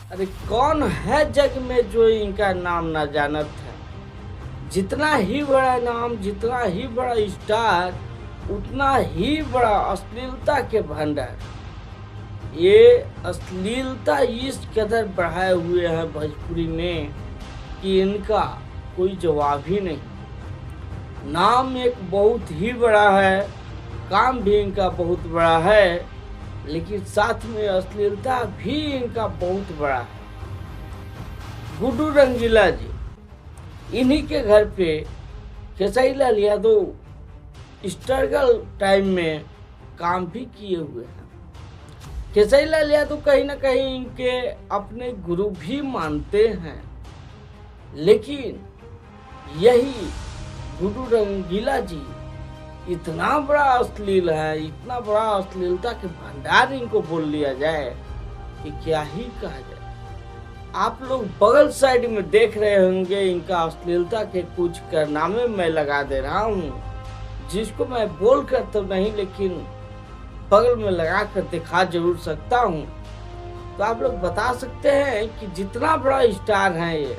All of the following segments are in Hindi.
अरे कौन है जग में जो इनका नाम ना जानत है। जितना ही बड़ा नाम, जितना ही बड़ा स्टार, उतना ही बड़ा अश्लीलता के भंडार। ये अश्लीलता इस कदर बढ़ाए हुए हैं भोजपुरी में कि इनका कोई जवाब ही नहीं। नाम एक बहुत ही बड़ा है, काम भी इनका बहुत बड़ा है, लेकिन साथ में अश्लीलता भी इनका बहुत बड़ा है। गुड्डू रंगीला जी, इन्हीं के घर पे खेसारी लाल यादव स्ट्रगल टाइम में काम भी किए हुए हैं। खेसारी लाल यादव कहीं ना कहीं इनके अपने गुरु भी मानते हैं, लेकिन यही गुड्डू रंगीला जी इतना बड़ा अश्लील है, इतना बड़ा अश्लीलता के भंडार इनको बोल लिया जाए कि क्या ही कहा जाए। आप लोग बगल साइड में देख रहे होंगे, इनका अश्लीलता के कुछ कारनामे मैं लगा दे रहा हूँ, जिसको मैं बोल कर तो नहीं लेकिन बगल में लगा कर दिखा जरूर सकता हूँ। तो आप लोग बता सकते हैं कि जितना बड़ा स्टार है ये,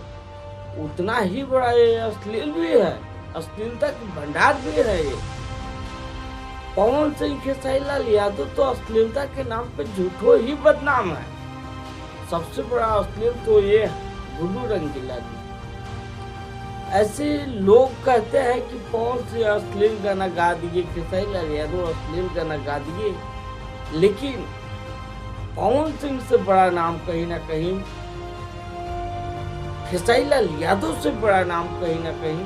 उतना ही बड़ा ये अश्लील भी है, अश्लीलता के भंडार भी है ये। पवन सिंह खेसारी लाल यादव तो अश्लीलता के नाम पे झूठो ही बदनाम है। सबसे बड़ा अश्लील तो ये गुड्डू रंगीला जी। ऐसे लोग कहते हैं कि पवन सिंह अश्लील गाना गा दिए, खेसारी लाल यादव अश्लील गाना गा दिए, लेकिन पवन सिंह से बड़ा नाम कहीं ना कहीं, खेसारी लाल यादव से बड़ा नाम कहीं ना कहीं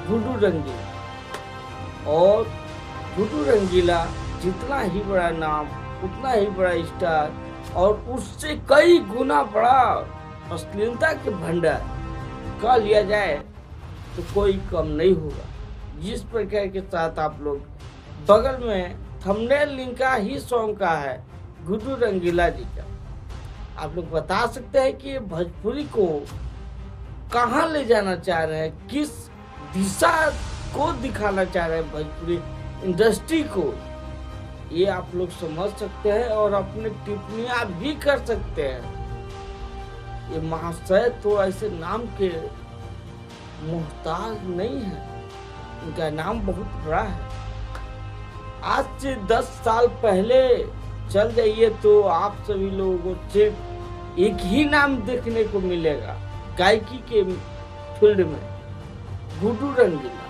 गुड्डू रंगीला। और गुड्डू रंगीला जितना ही बड़ा नाम, उतना ही बड़ा स्टार, और उससे कई गुना बड़ा अश्लीलता के भंडार कह लिया जाए तो कोई कम नहीं होगा। जिस प्रकार के साथ आप लोग बगल में थंबनेल लिंक का ही सॉन्ग का है गुड्डू रंगीला जी का, आप लोग बता सकते हैं कि भोजपुरी को कहाँ ले जाना चाह रहे हैं, किस दिशा को दिखाना चाह रहे हैं भोजपुरी इंडस्ट्री को। ये आप लोग समझ सकते हैं और अपने टिप्पणियां भी कर सकते हैं। ये महाशय तो ऐसे नाम के मोहताज नहीं है, इनका नाम बहुत बड़ा है। आज से 10 साल पहले चल जाइए तो आप सभी लोगों को सिर्फ एक ही नाम देखने को मिलेगा गायकी के फील्ड में, गुड्डू रंगीला।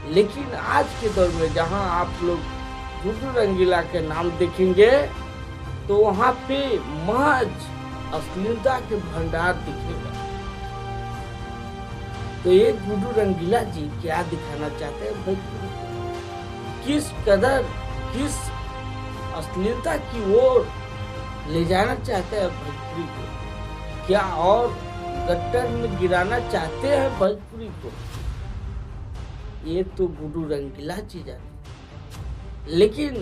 लेकिन आज के दौर में जहां आप लोग गुड्डू रंगीला के नाम देखेंगे तो वहां पे महज अश्लीलता के भंडार दिखेगा। तो ये गुड्डू रंगीला जी क्या दिखाना चाहते हैं भोजपुरी को, किस कदर, किस अश्लीलता की ओर ले जाना चाहते हैं भोजपुरी को, क्या और गट्टर में गिराना चाहते हैं भोजपुरी को, ये तो गुड्डू रंगीला जी जाने। लेकिन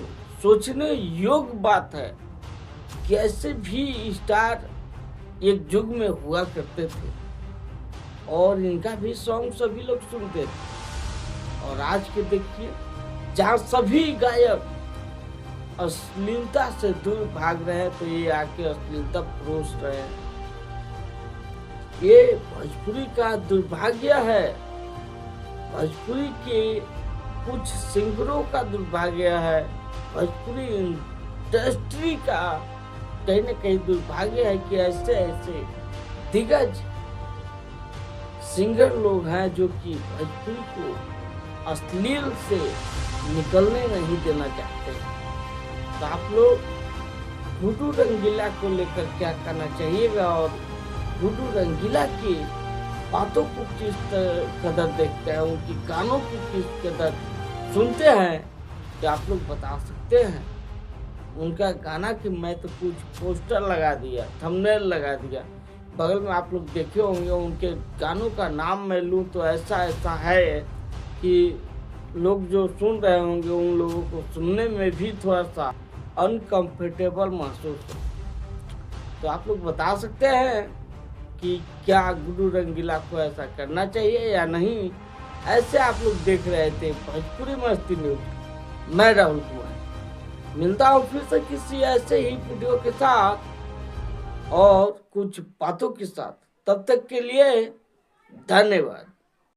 सोचने योग्य बात है कि ऐसे भी स्टार एक युग में हुआ करते थे और इनका भी सॉन्ग सभी लोग सुनते थे। और आज के देखिए, जहाँ सभी गायक अश्लीलता से दूर भाग रहे हैं तो ये आके अश्लीलता परोस रहे हैं। ये भोजपुरी का दुर्भाग्य है, भोजपुरी के कुछ सिंगरों का दुर्भाग्य है, भोजपुरी इंडस्ट्री का कहीं न कहीं दुर्भाग्य है कि ऐसे ऐसे दिग्गज सिंगर लोग हैं जो कि भोजपुरी को अश्लील से निकलने नहीं देना चाहते हैं। तो आप लोग गुड्डू रंगीला को लेकर क्या करना चाहिएगा और गुड्डू रंगीला की बातों को किस कदर देखते हैं, उनकी गानों को किस कदर सुनते हैं, कि आप लोग बता सकते हैं। उनका गाना कि मैं तो कुछ पोस्टर लगा दिया, थंबनेल लगा दिया, बगल में आप लोग देखे होंगे। उनके गानों का नाम मैं लूँ तो ऐसा ऐसा है कि लोग जो सुन रहे होंगे उन लोगों को सुनने में भी थोड़ा सा अनकंफर्टेबल महसूस हो। तो आप लोग बता सकते हैं कि क्या गुड्डू रंगीला को ऐसा करना चाहिए या नहीं। ऐसे आप लोग देख रहे थे भोजपुरी मस्ती न्यूज, मैं राहुल कुमार। मिलता हूँ फिर से किसी ऐसे ही वीडियो के साथ, और कुछ बातों के साथ। तब तक के लिए धन्यवाद।